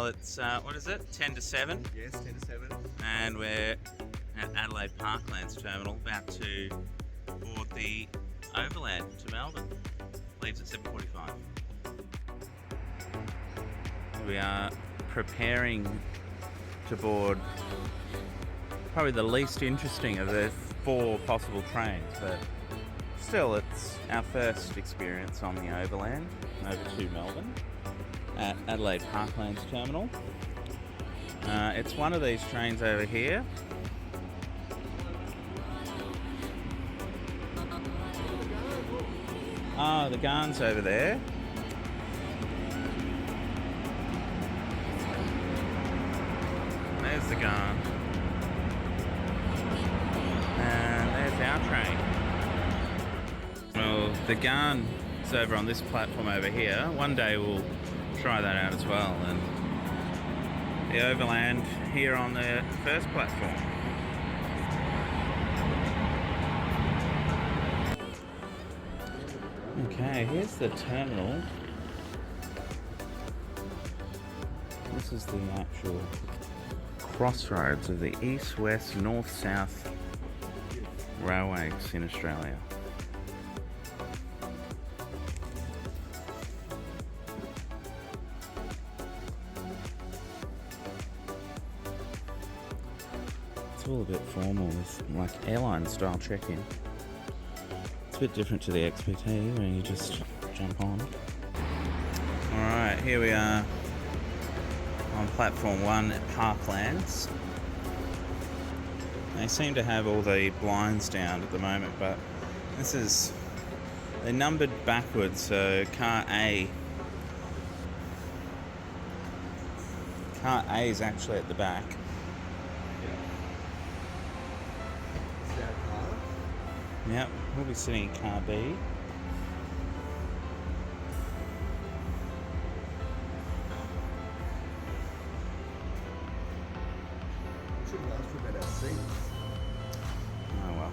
Well, it's, what is it, 10 to 7? Yes, 10 to 7. And we're at Adelaide Parklands Terminal, about to board the Overland to Melbourne. Leaves at 7:45. We are preparing to board probably the least interesting of the 4 possible trains, but still it's our first experience on the Overland over to Melbourne at Adelaide Parklands Terminal. It's one of these trains over here. Ah, the Garn's over there. There's the Garn. And there's our train. Well, the Garn is over on this platform over here. One day we'll try that out as well. And the Overland here on the first platform. Okay, here's the terminal. This is the actual crossroads of the east, west, north, south railways in Australia. It's all a bit formal, with like airline style check-in. It's a bit different to the XPT where you just jump on. Alright, here we are on platform 1 at Parklands. They seem to have all the blinds down at the moment, but they're numbered backwards, so car A is actually at the back. Yep, we'll be sitting in car B. Oh well.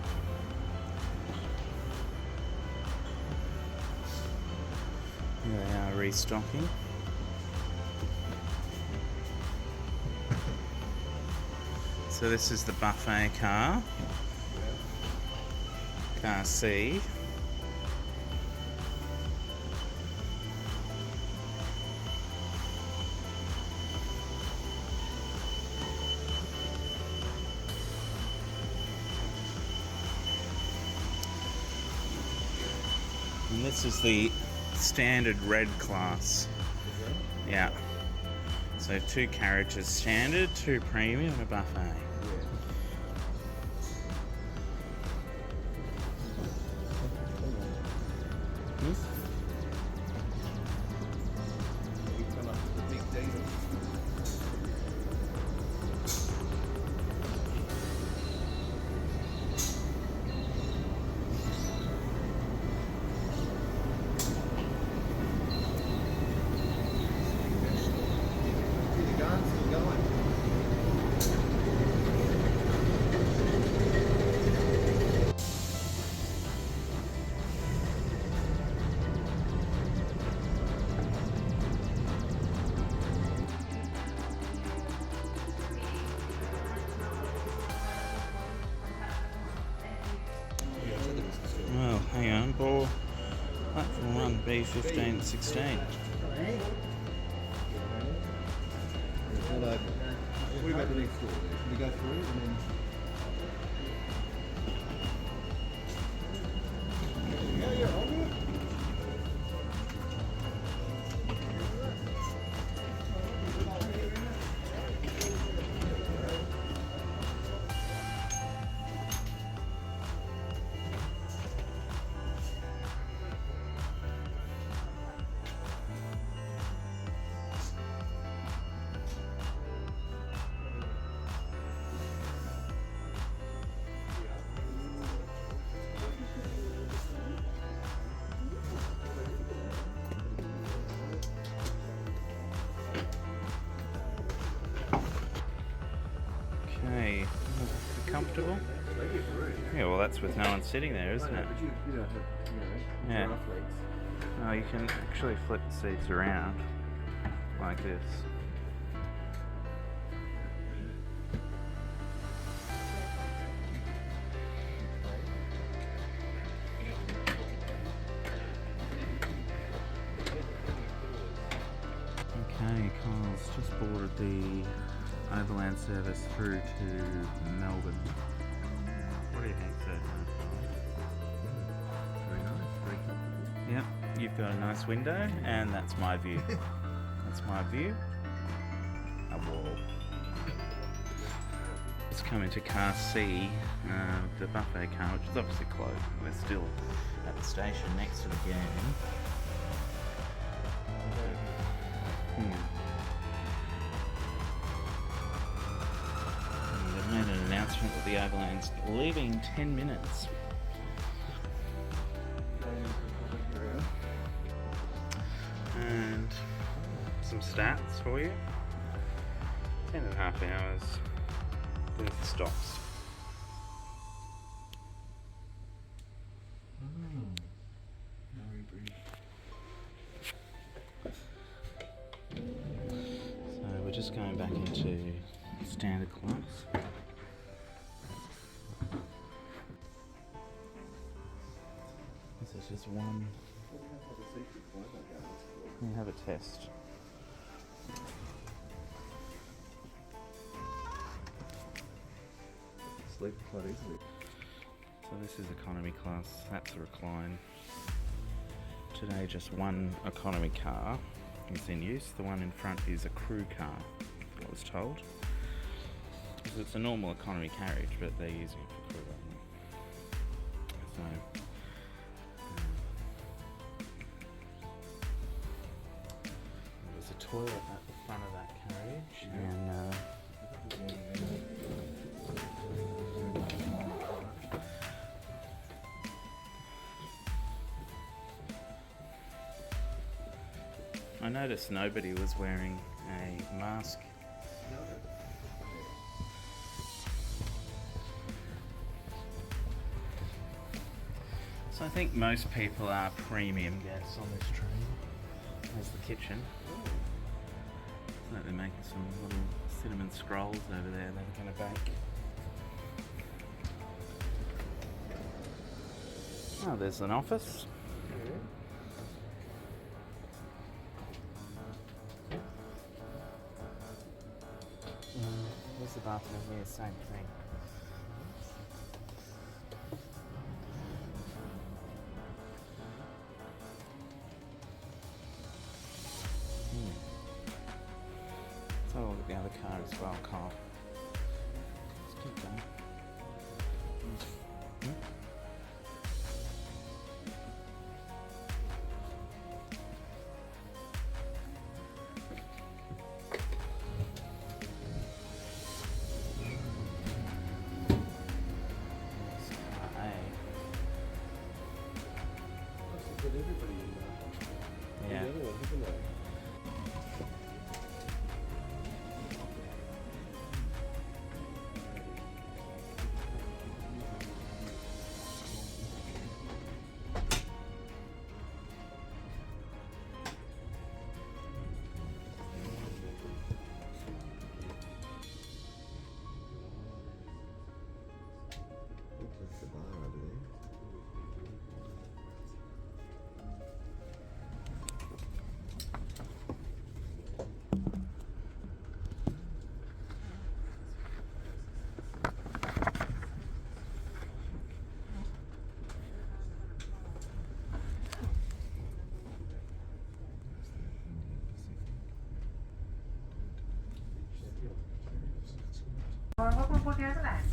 Here they are restocking. So this is the buffet car. Car C. And this is the standard red class. Yeah. So 2 carriages standard, 2 premium and a buffet. Well, hang on, board platform 1, B15, 16. What about the next door? Can we go through and then... Okay, comfortable? Yeah, well that's with no one sitting there, isn't it? Yeah. Oh, you can actually flip the seats around like this. Overland service through to Melbourne. What do you think, sir? Very nice, very comfortable. Yep, you've got a nice window, and that's my view. That's my view. A wall. Let's come into car C, the buffet car, which is obviously closed. We're still at the station next to the game. And they've made an announcement that the Overland's leaving 10 minutes. And some stats for you. 10.5 hours worth of stops. So we're just going back into standard class. This is just one. We have a test. Sleep quite easily. So this is economy class, that's a recline. Today just one economy car is in use. The one in front is a crew car, I was told. Because it's a normal economy carriage, but they're using it for crew only. So there's a toilet at the front of that carriage, and I noticed nobody was wearing a mask. So I think most people are premium guests on this train. There's the kitchen. So they're making some little cinnamon scrolls over there they're going to bake. Oh, there's an office. There's the bathroom here, same thing. Let's have a look at the other car as well, Carl. Let's keep going. Yeah. That's the bar over there. Welcome aboard the Overland.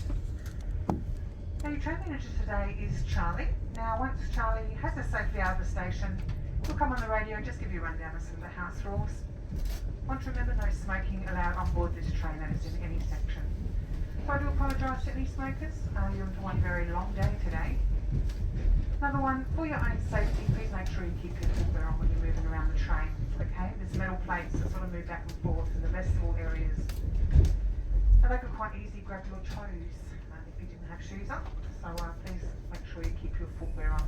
Now your train manager today is Charlie. Now once Charlie has us safely out of the station, he'll come on the radio and just give you a rundown of some of the house rules. Want to remember no smoking allowed on board this train, that is in any section. So I do apologise to any smokers. You're into one very long day today. Another one, for your own safety, please make sure you keep your footwear on when you're moving around the train. Okay, there's metal plates that sort of move back and forth in the vestibule areas. Now they could quite easily grab your toes if you didn't have shoes on, so please make sure you keep your footwear on.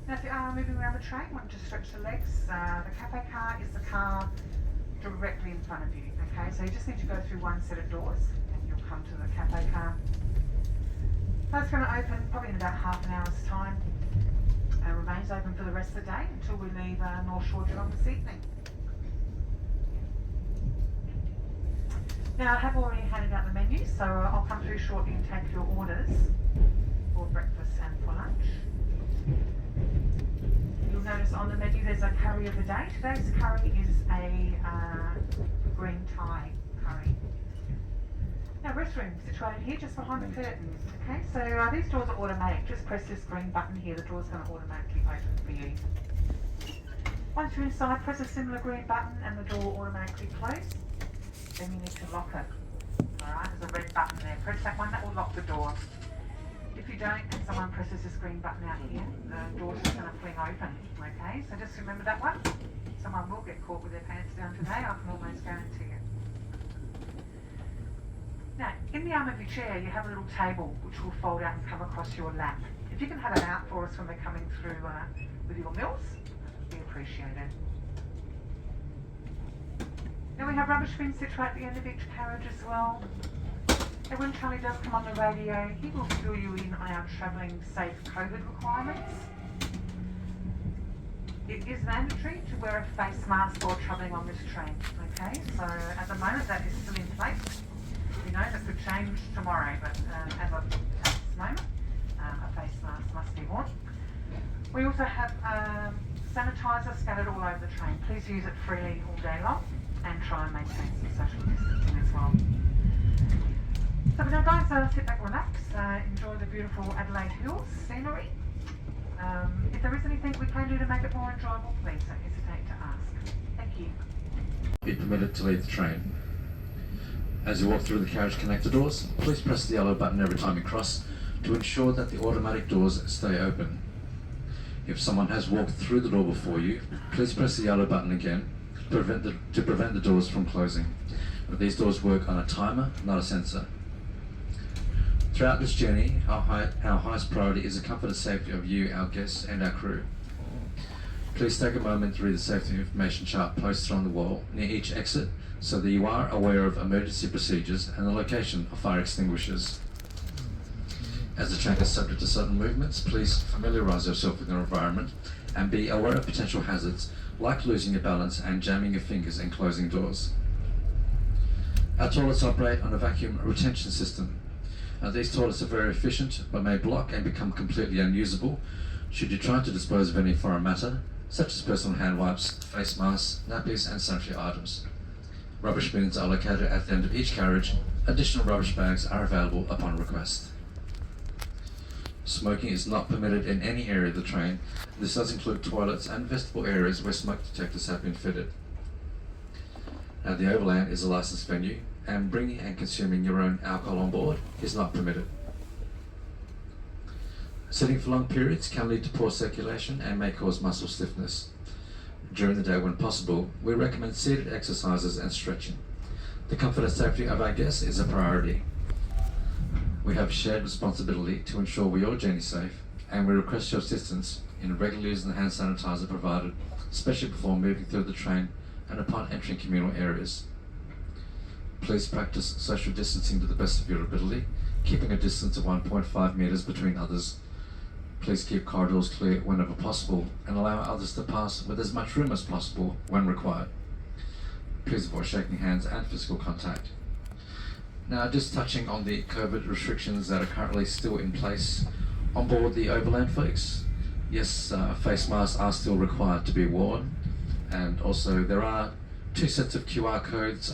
Now if you are moving around the train, want to stretch the legs, the cafe car is the car directly in front of you, okay, so you just need to go through one set of doors and you'll come to the cafe car. That's going to open probably in about half an hour's time and remains open for the rest of the day until we leave North Shore Geelong this evening. Now I have already handed out the menu, so I'll come through shortly and take your orders for breakfast and for lunch. You'll notice on the menu there's a curry of the day. Today's curry is a green Thai curry. Now restroom situated here just behind the curtains. Okay, so these doors are automatic. Just press this green button here, the door's going to automatically open for you. Once you're inside, press a similar green button and the door will automatically close. Then you need to lock it. Alright, there's a red button there. Press that one, that will lock the door. If you don't and someone presses this green button out here, the door's just going to fling open. Okay, so just remember that one. Someone will get caught with their pants down today, I can almost guarantee it. Now, in the arm of your chair, you have a little table which will fold out and come across your lap. If you can have it out for us when we're coming through with your meals, we appreciate it. Now we have rubbish bins situated at the end of each carriage as well. And when Charlie does come on the radio, he will fill you in on our travelling safe COVID requirements. It is mandatory to wear a face mask while travelling on this train, okay? So at the moment that is still in place. We know that could change tomorrow, but as of this moment, a face mask must be worn. We also have sanitizer scattered all over the train. Please use it freely all day long and try and maintain some social distancing as well. So now guys, sit back, relax, enjoy the beautiful Adelaide Hills scenery. If there is anything we can do to make it more enjoyable, please don't hesitate to ask. Thank you. Be permitted to leave the train. As you walk through the carriage connector doors, please press the yellow button every time you cross to ensure that the automatic doors stay open. If someone has walked through the door before you, please press the yellow button again to prevent the doors from closing. These doors work on a timer, not a sensor. Throughout this journey, our highest priority is the comfort and safety of you, our guests, and our crew. Please take a moment to read the safety information chart posted on the wall near each exit so that you are aware of emergency procedures and the location of fire extinguishers. As the train is subject to sudden movements, please familiarise yourself with your environment and be aware of potential hazards like losing your balance and jamming your fingers in closing doors. Our toilets operate on a vacuum retention system. These toilets are very efficient but may block and become completely unusable should you try to dispose of any foreign matter, such as personal hand wipes, face masks, nappies and sanitary items. Rubbish bins are located at the end of each carriage. Additional rubbish bags are available upon request. Smoking is not permitted in any area of the train. This does include toilets and vestibule areas where smoke detectors have been fitted. Now, the Overland is a licensed venue, and bringing and consuming your own alcohol on board is not permitted. Sitting for long periods can lead to poor circulation and may cause muscle stiffness. During the day when possible, we recommend seated exercises and stretching. The comfort and safety of our guests is a priority. We have shared responsibility to ensure we all journey safe, and we request your assistance in regularly using the hand sanitizer provided, especially before moving through the train and upon entering communal areas. Please practice social distancing to the best of your ability, keeping a distance of 1.5 metres between others. Please keep corridors clear whenever possible and allow others to pass with as much room as possible when required. Please avoid shaking hands and physical contact. Now, just touching on the COVID restrictions that are currently still in place on board the Overland, folks. Yes, face masks are still required to be worn, and also there are 2 sets of QR codes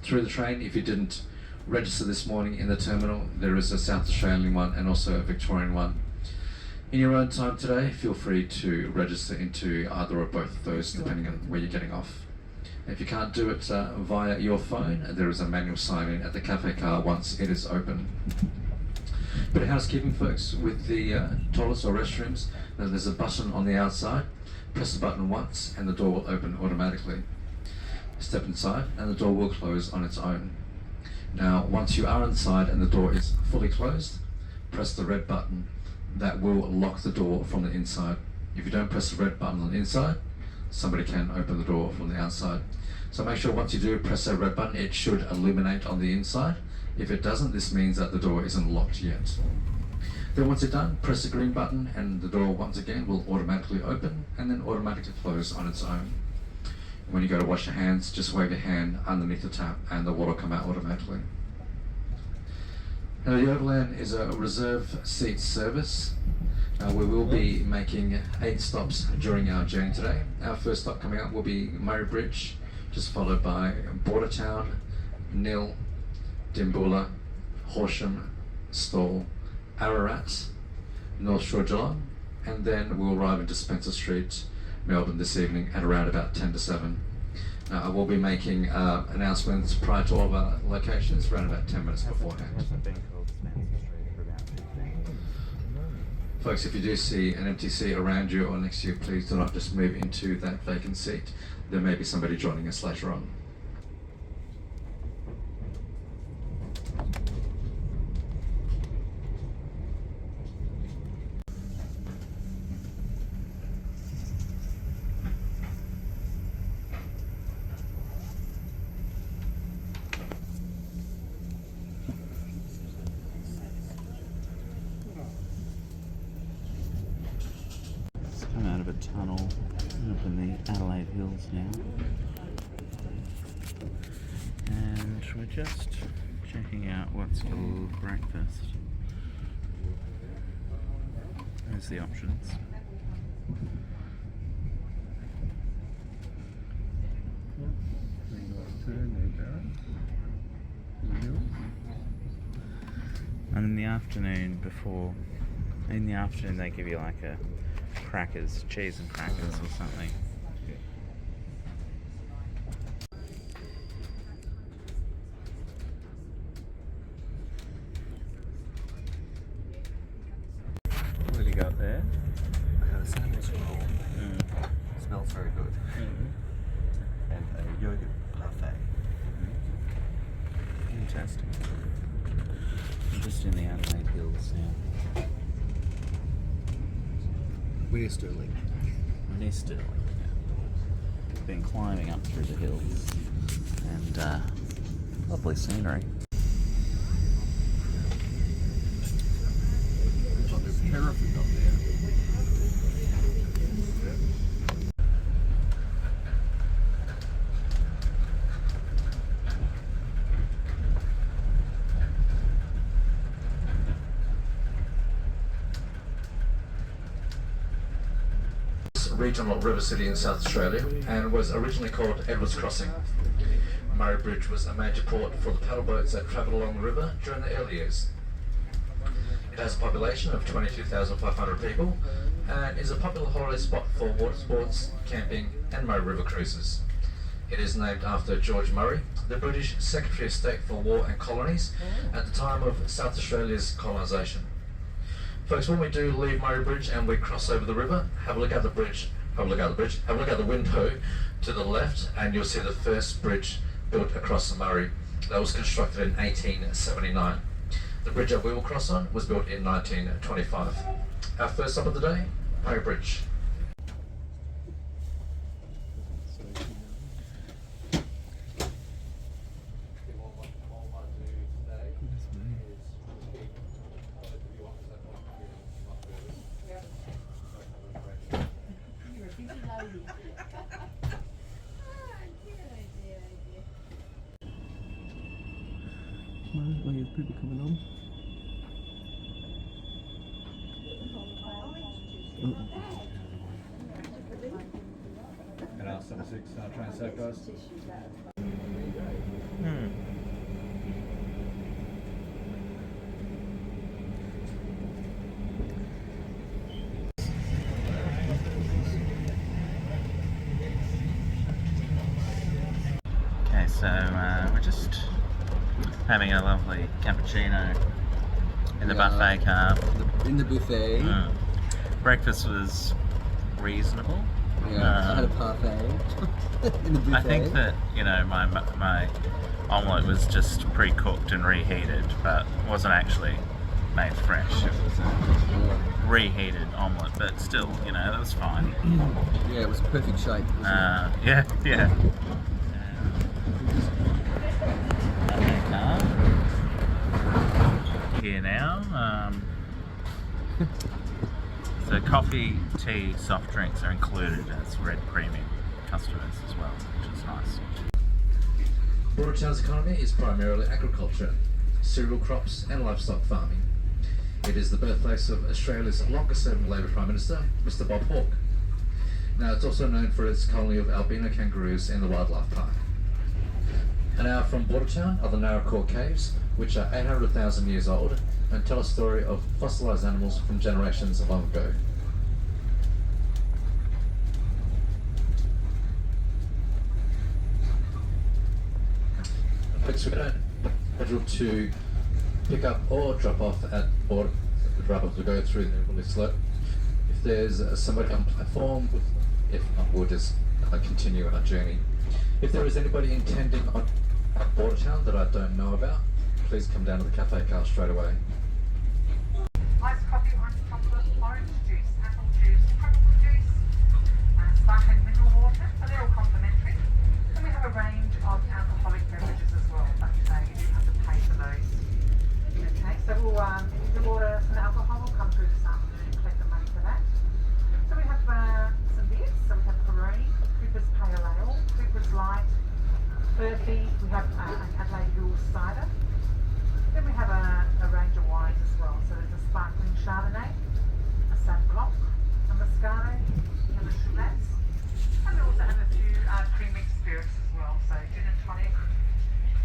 through the train. If you didn't register this morning in the terminal, there is a South Australian one and also a Victorian one. In your own time today, feel free to register into either or both of those depending on where you're getting off. If you can't do it via your phone, there is a manual sign-in at the cafe car once it is open. Bit of housekeeping, folks, with the toilets or restrooms, there's a button on the outside. Press the button once and the door will open automatically. Step inside and the door will close on its own. Now, once you are inside and the door is fully closed, press the red button. That will lock the door from the inside. If you don't press the red button on the inside, somebody can open the door from the outside. So make sure once you do press that red button, it should illuminate on the inside. If it doesn't, this means that the door isn't locked yet. Then once you're done, press the green button and the door once again will automatically open and then automatically close on its own. When you go to wash your hands, just wave your hand underneath the tap and the water will come out automatically. Now, the Overland is a reserve seat service. We will be making 8 stops during our journey today. Our first stop coming up will be Murray Bridge, just followed by Bordertown, Nil, Dimboola, Horsham, Stawell, Ararat, North Shore Geelong, and then we'll arrive in Spencer Street, Melbourne this evening at around about 10 to 7. I will be making announcements prior to all of our locations around about 10 minutes beforehand. Folks, if you do see an empty seat around you or next to you, please do not just move into that vacant seat. There may be somebody joining us later on. Come out of a tunnel up in the Adelaide Hills now, and we're just checking out what's for breakfast. There's the options. And in the afternoon they give you like a crackers, cheese and crackers or something. What have you got there? I have a sandwich roll. Smells very good. And a yogurt parfait. Fantastic. I'm just in the Adelaide Hills now. We're Sterling. Near Stirling. Been climbing up through the hills, and lovely scenery. Oh, there's Hereford up there. Regional river city in South Australia and was originally called Edwards Crossing. Murray Bridge was a major port for the paddle boats that travelled along the river during the early years. It has a population of 22,500 people and is a popular holiday spot for water sports, camping and Murray River cruises. It is named after George Murray, the British Secretary of State for War and Colonies at the time of South Australia's colonisation. Folks, when we do leave Murray Bridge and we cross over the river, have a look at the bridge, have a look at the window to the left, and you'll see the first bridge built across the Murray. That was constructed in 1879. The bridge that we will cross on was built in 1925. Our first stop of the day, Murray Bridge. Oh, there's people coming on. And our 76 train safe guys. Okay, so we're just having a lovely cappuccino in the buffet car. In the buffet. Breakfast was reasonable. Yeah, I had a parfait in the buffet. I think that, you know, my omelette was just pre-cooked and reheated, but wasn't actually made fresh. It was a reheated omelette, but still, you know, that was fine. Yeah, it was a perfect shape. Yeah. Here now. So coffee, tea, soft drinks are included as red premium. customers as well, which is nice. Bordertown's economy is primarily agriculture, cereal crops and livestock farming. It is the birthplace of Australia's longest-serving Labor Prime Minister, Mr. Bob Hawke. Now, it's also known for its colony of albino kangaroos in the wildlife park. An hour from Bordertown are the Narracoor Caves, which are 800,000 years old and tell a story of fossilised animals from generations long ago. Folks, we don't schedule to pick up or drop off at border. Drop off to go through the really slow. If there's somebody on platform, if not, we'll just continue our journey. If there is anybody intending on Bordertown that I don't know about, please come down to the cafe car straight away. Iced coffee, iced chocolate, orange juice, apple juice, tropical juice, sparkling mineral water, so they're all complimentary. And we have a range of alcoholic beverages as well, but you do have to pay for those. Okay, so we'll, if you order some alcohol, we'll come through this afternoon and collect the money for that. So we have some beers, so we have Peroni, Cooper's Pale Ale, Cooper's Light, Burfy, we have an Adelaide Hills cider. Then we have a range of wines as well. So there's a sparkling Chardonnay, a Sauv Blanc, a Moscato, and a Shiraz. And we also have a few pre-mixed spirits as well. So gin and tonic,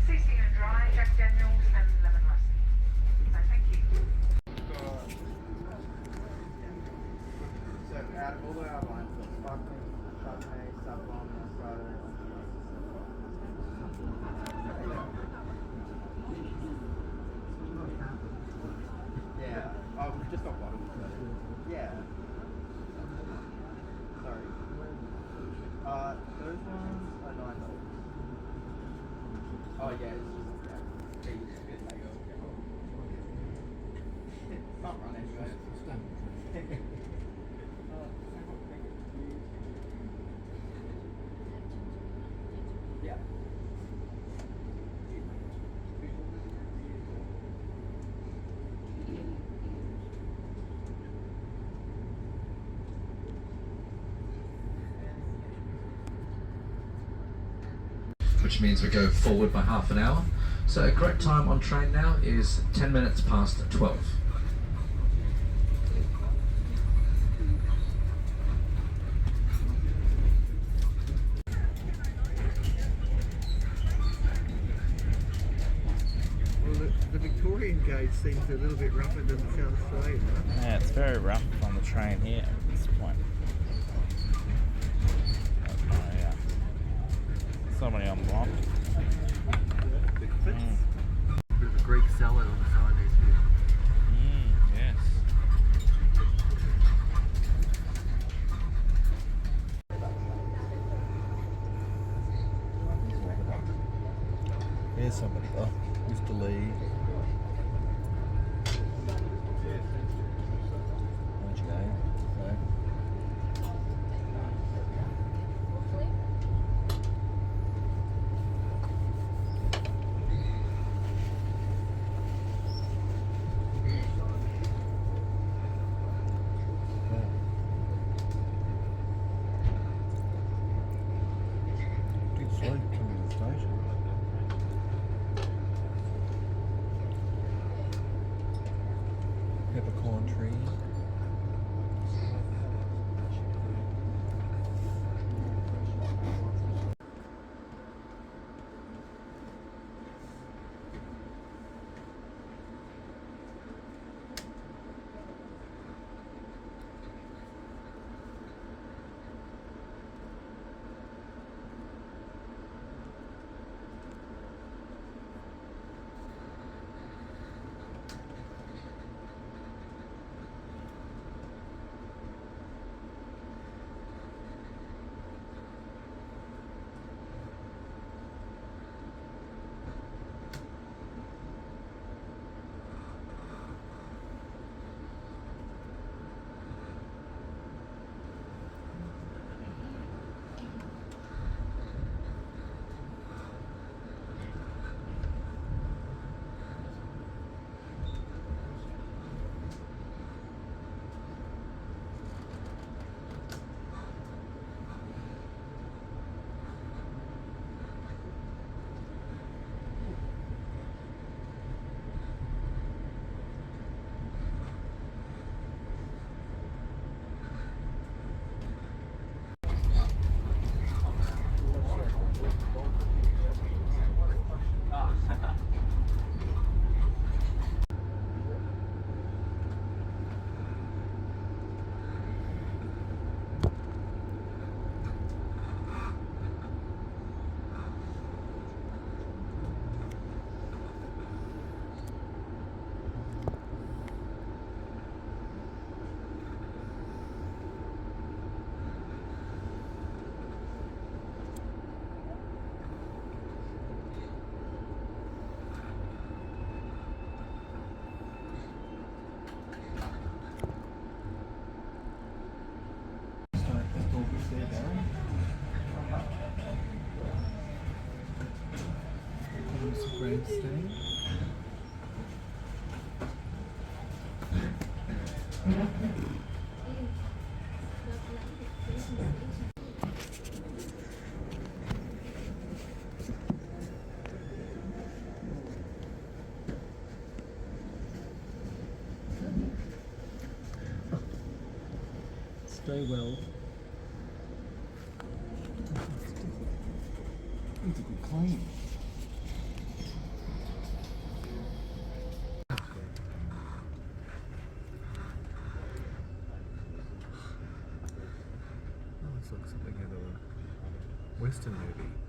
CC and dry, Jack Daniels, and lemon lassi. So thank you. So out of all our wines, the sparkling Chardonnay, Sauv Blanc, Moscato. Yeah. Oh, we've just got bottles. Yeah. Sorry. Those ones are $9. Oh yeah, it's just can't run anyway. Yeah. Which means we go forward by half an hour. So a correct time on train now is 10 minutes past 12. Well, the Victorian gauge seems a little bit rougher than the South Australian one. Yeah, it's very rough on the train here at this point. Oh yeah. Somebody on block. Bit of a Greek salad on the side there too. Yes. Here's somebody. Oh, Mr. Lee. How'd you go? No? Did sleep coming to the station. Peppercorn tree. grandstand. Stay well. It's a good clean. Oh, this looks something out of a Western movie.